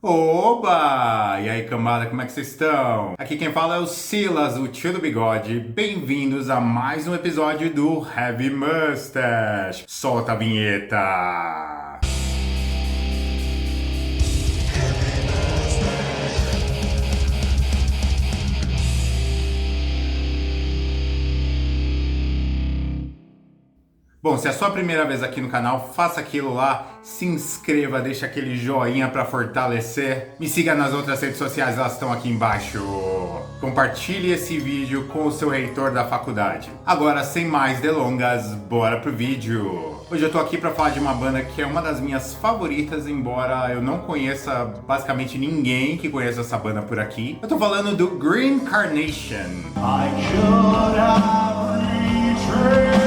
Oba! E aí, cambada, como é que vocês estão? Aqui quem fala é o Silas, o tio do bigode. Bem-vindos a mais um episódio do Heavy Mustache. Solta a vinheta! Bom, se é a sua primeira vez aqui no canal, faça aquilo lá, se inscreva, deixa aquele joinha pra fortalecer. Me siga nas outras redes sociais, elas estão aqui embaixo. Compartilhe esse vídeo com o seu reitor da faculdade. Agora, sem mais delongas, bora pro vídeo. Hoje eu tô aqui pra falar de uma banda que é uma das minhas favoritas, embora eu não conheça basicamente ninguém que conheça essa banda por aqui. Eu tô falando do Green Carnation. I should have retreated.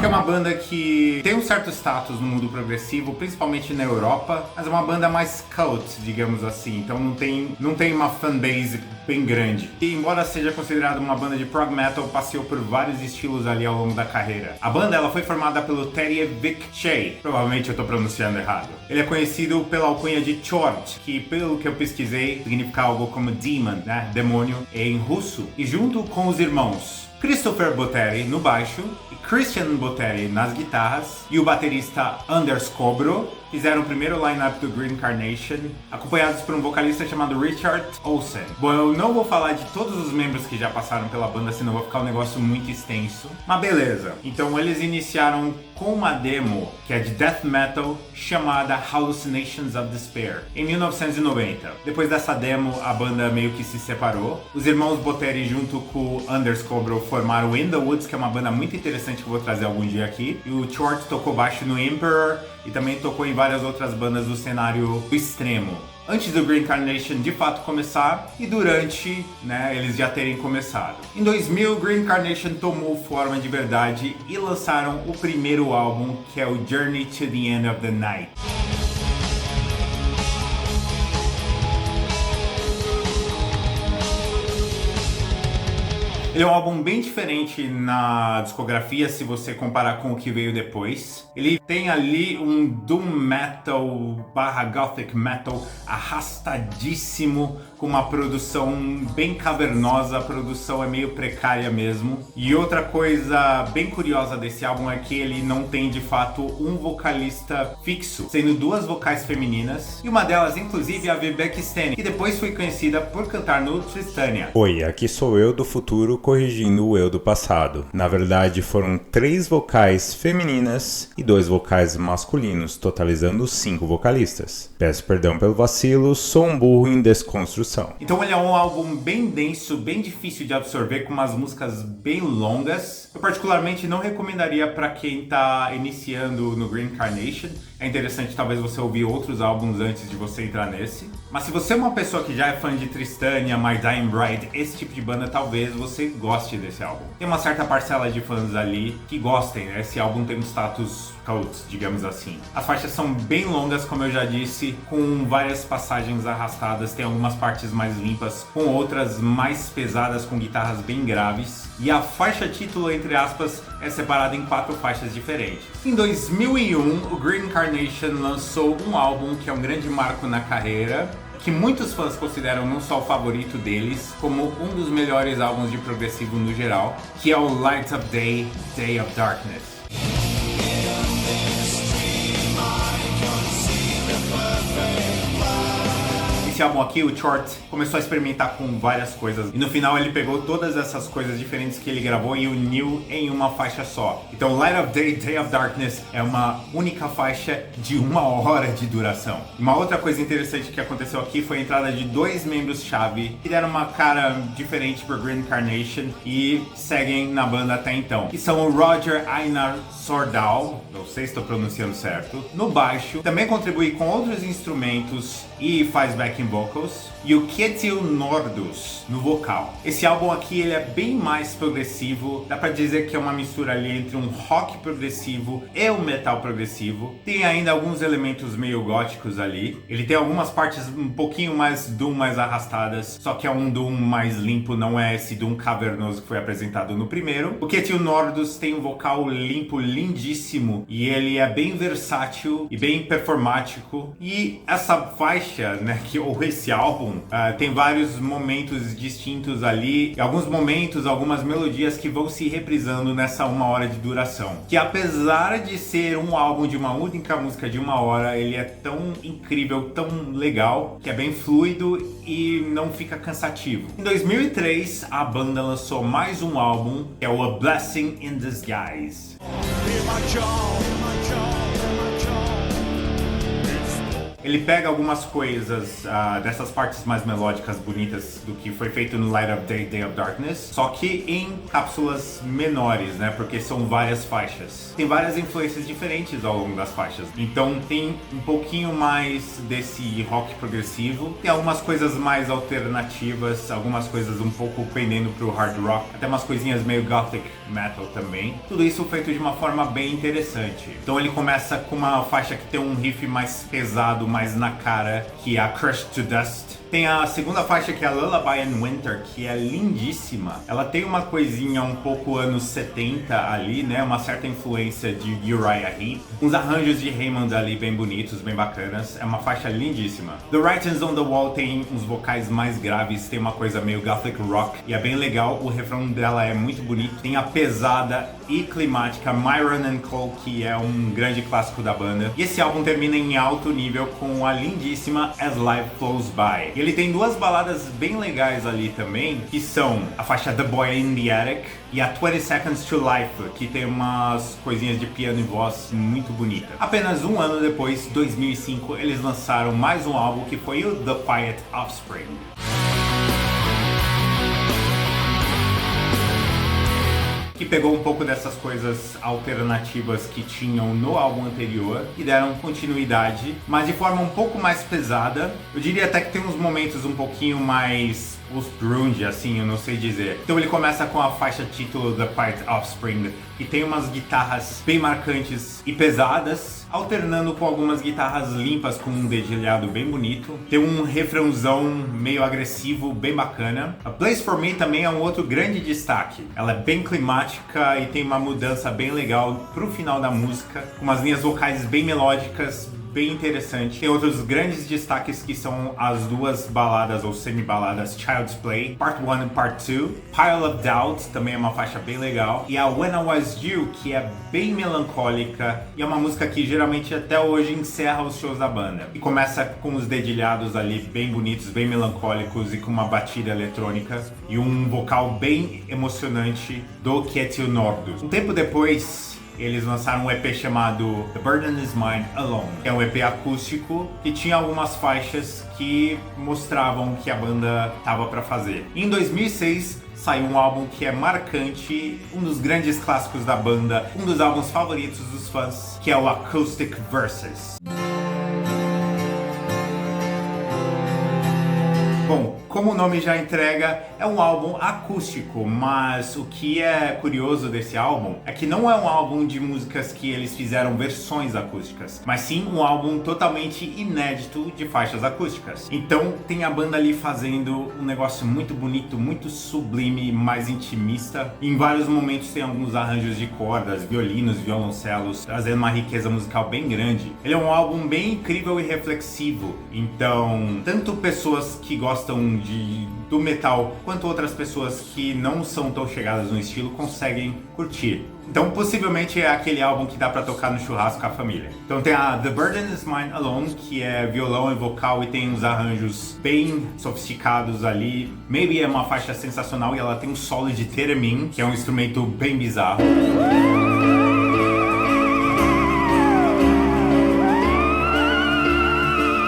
É uma banda que tem um certo status no mundo progressivo, principalmente na Europa, mas é uma banda mais cult, digamos assim, então não tem uma fanbase bem grande. E embora seja considerada uma banda de prog metal, passeou por vários estilos ali ao longo da carreira. A banda ela foi formada pelo Terje Vikçay, provavelmente eu estou pronunciando errado. Ele é conhecido pela alcunha de Chort, que pelo que eu pesquisei significa algo como demon, né, demônio, em russo, e junto com os irmãos Christopher Botteri no baixo e Christian Botteri nas guitarras e o baterista Anders Kobro fizeram o primeiro line-up do Green Carnation, acompanhados por um vocalista chamado Richard Olsen. Bom, eu não vou falar de todos os membros que já passaram pela banda, senão vai ficar um negócio muito extenso. Mas beleza, então eles iniciaram com uma demo que é de death metal chamada Hallucinations of Despair, em 1990. Depois dessa demo, a banda meio que se separou. Os irmãos Botteri junto com o Anders Kobro formaram o In The Woods, que é uma banda muito interessante que eu vou trazer algum dia aqui. E o Chort tocou baixo no Emperor e também tocou em várias outras bandas do cenário extremo. Antes do Green Carnation de fato começar e durante, eles já terem começado. Em 2000, Green Carnation tomou forma de verdade e lançaram o primeiro álbum, que é o Journey to the End of the Night. Ele é um álbum bem diferente na discografia se você comparar com o que veio depois. Ele tem ali um doom metal barra gothic metal arrastadíssimo, com uma produção bem cavernosa, a produção é meio precária mesmo. E outra coisa bem curiosa desse álbum é que ele não tem de fato um vocalista fixo, sendo duas vocais femininas, e uma delas inclusive é a Vibeke Stene, que depois foi conhecida por cantar no Tristania. Oi, aqui sou eu do futuro corrigindo o eu do passado. Na verdade foram 3 vocais femininas e 2 vocais masculinos, totalizando 5 vocalistas. Peço perdão pelo vacilo, sou um burro em desconstrução. Então ele é um álbum bem denso, bem difícil de absorver, com umas músicas bem longas. Eu particularmente não recomendaria para quem está iniciando no Green Carnation. É interessante talvez você ouvir outros álbuns antes de você entrar nesse. Mas se você é uma pessoa que já é fã de Tristania, My Dying Bride, esse tipo de banda, talvez você goste desse álbum. Tem uma certa parcela de fãs ali que gostem, né? Esse álbum tem um status cult, digamos assim. As faixas são bem longas, como eu já disse, com várias passagens arrastadas. Tem algumas partes mais limpas, com outras mais pesadas, com guitarras bem graves. E a faixa título, entre aspas, é separada em 4 faixas diferentes. Em 2001, o Green Carnation lançou um álbum que é um grande marco na carreira, que muitos fãs consideram não só o favorito deles, como um dos melhores álbuns de progressivo no geral, que é o Light of Day, Day of Darkness. Esse álbum aqui, o Chort, começou a experimentar com várias coisas e no final ele pegou todas essas coisas diferentes que ele gravou e uniu em uma faixa só. Então Light of Day, Day of Darkness é uma única faixa de 1 hora de duração. Uma outra coisa interessante que aconteceu aqui foi a entrada de 2 membros-chave que deram uma cara diferente pro Green Carnation e seguem na banda até então, que são o Roger Einar Sordal, não sei se estou pronunciando certo, no baixo, também contribui com outros instrumentos e faz backing vocals, e o Ketil Nordus no vocal. Esse álbum aqui ele é bem mais progressivo, dá pra dizer que é uma mistura ali entre um rock progressivo e um metal progressivo. Tem ainda alguns elementos meio góticos ali. Ele tem algumas partes um pouquinho mais doom, mais arrastadas, só que é um doom mais limpo, não é esse doom cavernoso que foi apresentado no primeiro. O Ketil Nordus tem um vocal limpo, lindíssimo, e ele é bem versátil e bem performático. E essa faixa, né, ou esse álbum, tem vários momentos distintos ali, alguns momentos, algumas melodias que vão se reprisando nessa 1 hora de duração. Que apesar de ser um álbum de uma única música de 1 hora, ele é tão incrível, tão legal, que é bem fluido e não fica cansativo. Em 2003, a banda lançou mais um álbum, que é o A Blessing in Disguise. Ele pega algumas coisas dessas partes mais melódicas, bonitas do que foi feito no Light of Day, Day of Darkness, só que em cápsulas menores, né? Porque são várias faixas. Tem várias influências diferentes ao longo das faixas. Então tem um pouquinho mais desse rock progressivo, tem algumas coisas mais alternativas, algumas coisas um pouco pendendo pro hard rock, até umas coisinhas meio gothic metal também. Tudo isso feito de uma forma bem interessante. Então ele começa com uma faixa que tem um riff mais pesado, mais na cara, que é a Crushed to Dust. Tem a segunda faixa, que é a Lullaby in Winter, que é lindíssima. Ela tem uma coisinha um pouco anos 70 ali, né? Uma certa influência de Uriah Heep. Uns arranjos de Raymond ali bem bonitos, bem bacanas. É uma faixa lindíssima. The Writings on the Wall tem uns vocais mais graves, tem uma coisa meio gothic rock. E é bem legal, o refrão dela é muito bonito. Tem a pesada e climática Myron and Cole, que é um grande clássico da banda. E esse álbum termina em alto nível com a lindíssima As Life Flows By. Ele tem duas baladas bem legais ali também, que são a faixa The Boy in the Attic e a 20 Seconds to Life, que tem umas coisinhas de piano e voz muito bonita. Apenas um ano depois, 2005, eles lançaram mais um álbum, que foi o The Quiet Offspring. Que pegou um pouco dessas coisas alternativas que tinham no álbum anterior e deram continuidade, mas de forma um pouco mais pesada. Eu diria até que tem uns momentos um pouquinho mais post-grunge, assim, eu não sei dizer. Então ele começa com a faixa título The Quiet Offspring, que tem umas guitarras bem marcantes e pesadas, alternando com algumas guitarras limpas com um dedilhado bem bonito. Tem um refrãozão meio agressivo, bem bacana. A Place For Me também é um outro grande destaque. Ela é bem climática e tem uma mudança bem legal pro final da música, com umas linhas vocais bem melódicas, bem interessante. Tem outros grandes destaques, que são as duas baladas ou semi-baladas Child's Play, Part 1 e Part 2. Pile of Doubt também é uma faixa bem legal. E a When I Was You, que é bem melancólica e é uma música que geralmente até hoje encerra os shows da banda. E começa com os dedilhados ali bem bonitos, bem melancólicos e com uma batida eletrônica e um vocal bem emocionante do Ketil Nordus. Um tempo depois, eles lançaram um EP chamado The Burden Is Mine Alone, que é um EP acústico que tinha algumas faixas que mostravam que a banda tava para fazer. Em 2006, saiu um álbum que é marcante, um dos grandes clássicos da banda, um dos álbuns favoritos dos fãs, que é o Acoustic Verses. Bom, como o nome já entrega, é um álbum acústico, mas o que é curioso desse álbum é que não é um álbum de músicas que eles fizeram versões acústicas, mas sim um álbum totalmente inédito de faixas acústicas. Então tem a banda ali fazendo um negócio muito bonito, muito sublime, mais intimista. Em vários momentos tem alguns arranjos de cordas, violinos, violoncelos, trazendo uma riqueza musical bem grande. Ele é um álbum bem incrível e reflexivo, então tanto pessoas que gostam do metal quanto outras pessoas que não são tão chegadas no estilo conseguem curtir. Então possivelmente é aquele álbum que dá pra tocar no churrasco com a família. Então tem a The Burden Is Mine Alone, que é violão e vocal e tem uns arranjos bem sofisticados ali. Maybe é uma faixa sensacional e ela tem um solo de theremin, que é um instrumento bem bizarro.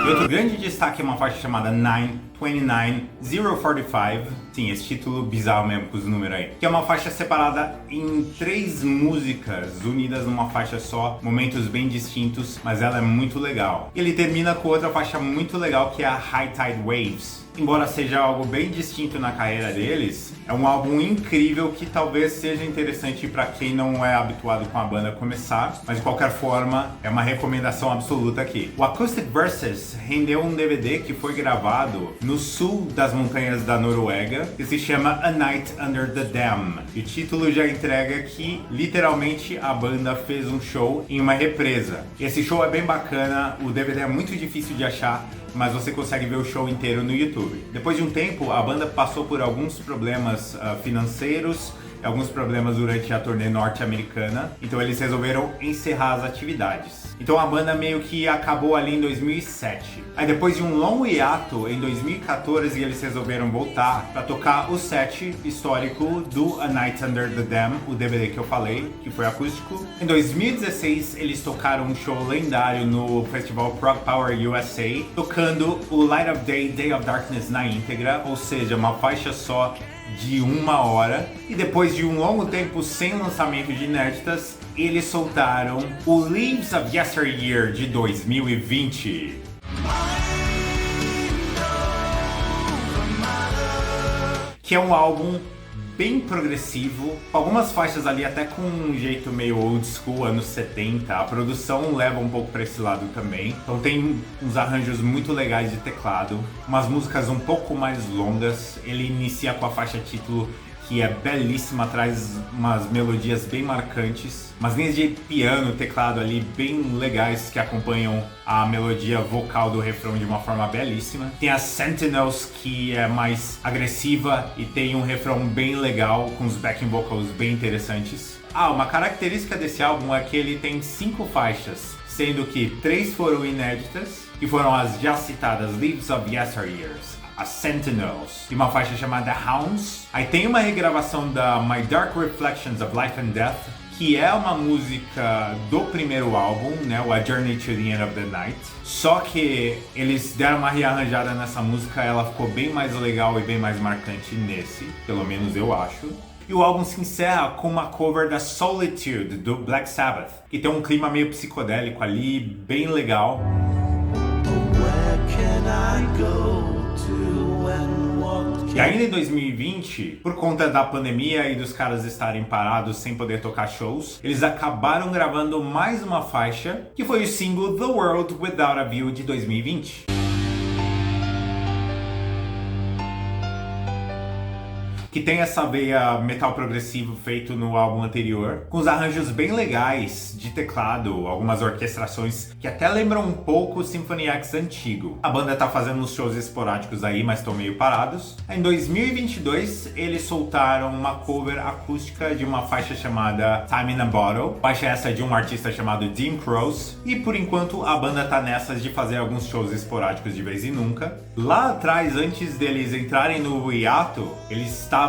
Outro grande destaque é uma faixa chamada 9 29045. Sim, esse título bizarro mesmo com os números aí. Que é uma faixa separada em 3 músicas unidas numa faixa só, momentos bem distintos, mas ela é muito legal. E ele termina com outra faixa muito legal que é a High Tide Waves. Embora seja algo bem distinto na carreira deles, é um álbum incrível que talvez seja interessante para quem não é habituado com a banda começar, mas de qualquer forma é uma recomendação absoluta aqui. O Acoustic Versus rendeu um DVD que foi gravado no sul das montanhas da Noruega, que se chama A Night Under the Dam. E o título já entrega que literalmente a banda fez um show em uma represa. Esse show é bem bacana, o DVD é muito difícil de achar, mas você consegue ver o show inteiro no YouTube. Depois de um tempo, a banda passou por alguns problemas financeiros, alguns problemas durante a turnê norte-americana, então eles resolveram encerrar as atividades. Então a banda meio que acabou ali em 2007. Aí depois de um longo hiato, em 2014 eles resolveram voltar para tocar o set histórico do A Night Under the Dam, o DVD que eu falei, que foi acústico. Em 2016 eles tocaram um show lendário no festival Prog Power USA, tocando o Light of Day, Day of Darkness na íntegra, ou seja, uma faixa só de 1 hora, e depois de um longo tempo sem lançamento de inéditas, eles soltaram o Leaves of Yesteryear de 2020. Que é um álbum bem progressivo, algumas faixas ali até com um jeito meio old school, anos 70. A produção leva um pouco para esse lado também. Então tem uns arranjos muito legais de teclado, umas músicas um pouco mais longas. Ele inicia com a faixa título, que é belíssima, traz umas melodias bem marcantes, umas linhas de piano, teclado ali bem legais que acompanham a melodia vocal do refrão de uma forma belíssima. Tem a Sentinels, que é mais agressiva e tem um refrão bem legal, com os backing vocals bem interessantes. Uma característica desse álbum é que ele tem 5 faixas, sendo que 3 foram inéditas, que foram as já citadas Leaves of Yesteryears, a Sentinels, e uma faixa chamada Hounds. Aí tem uma regravação da My Dark Reflections of Life and Death, que é uma música do primeiro álbum, né, o A Journey to the End of the Night. Só que eles deram uma rearranjada nessa música, ela ficou bem mais legal e bem mais marcante nesse, pelo menos eu acho. E o álbum se encerra com uma cover da Solitude, do Black Sabbath, que tem um clima meio psicodélico ali, bem legal. E ainda em 2020, por conta da pandemia e dos caras estarem parados sem poder tocar shows, eles acabaram gravando mais uma faixa, que foi o single The World Without a View de 2020. Que tem essa veia metal progressivo feito no álbum anterior, com os arranjos bem legais de teclado, algumas orquestrações que até lembram um pouco o Symphony X antigo. A banda tá fazendo uns shows esporádicos aí, mas estão meio parados. Em 2022, eles soltaram uma cover acústica de uma faixa chamada Time in a Bottle, faixa essa de um artista chamado Dean Crows, e por enquanto a banda tá nessas de fazer alguns shows esporádicos de vez em nunca. Lá atrás, antes deles entrarem no hiato, eles estavam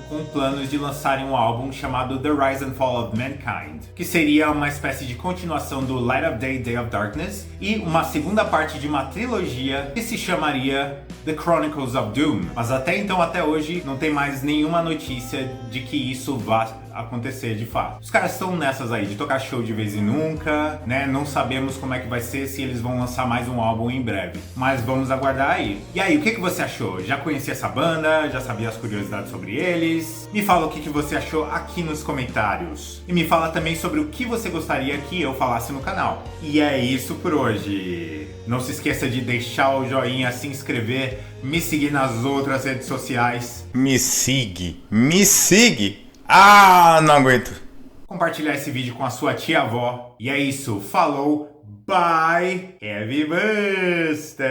com planos de lançarem um álbum chamado The Rise and Fall of Mankind, que seria uma espécie de continuação do Light of Day, Day of Darkness, e uma segunda parte de uma trilogia que se chamaria The Chronicles of Doom. Mas até então, até hoje, não tem mais nenhuma notícia de que isso vá acontecer de fato. Os caras estão nessas aí, de tocar show de vez em nunca, né? Não sabemos como é que vai ser, se eles vão lançar mais um álbum em breve. Mas vamos aguardar aí. E aí, o que você achou? Já conhecia essa banda? Já sabia as curiosidades sobre eles? Me fala o que você achou aqui nos comentários. E me fala também sobre o que você gostaria que eu falasse no canal. E é isso por hoje. Não se esqueça de deixar o joinha, se inscrever, me seguir nas outras redes sociais. Me siga! Não aguento. Compartilhar esse vídeo com a sua tia-avó. E é isso. Falou. Bye. Heavy Mustache.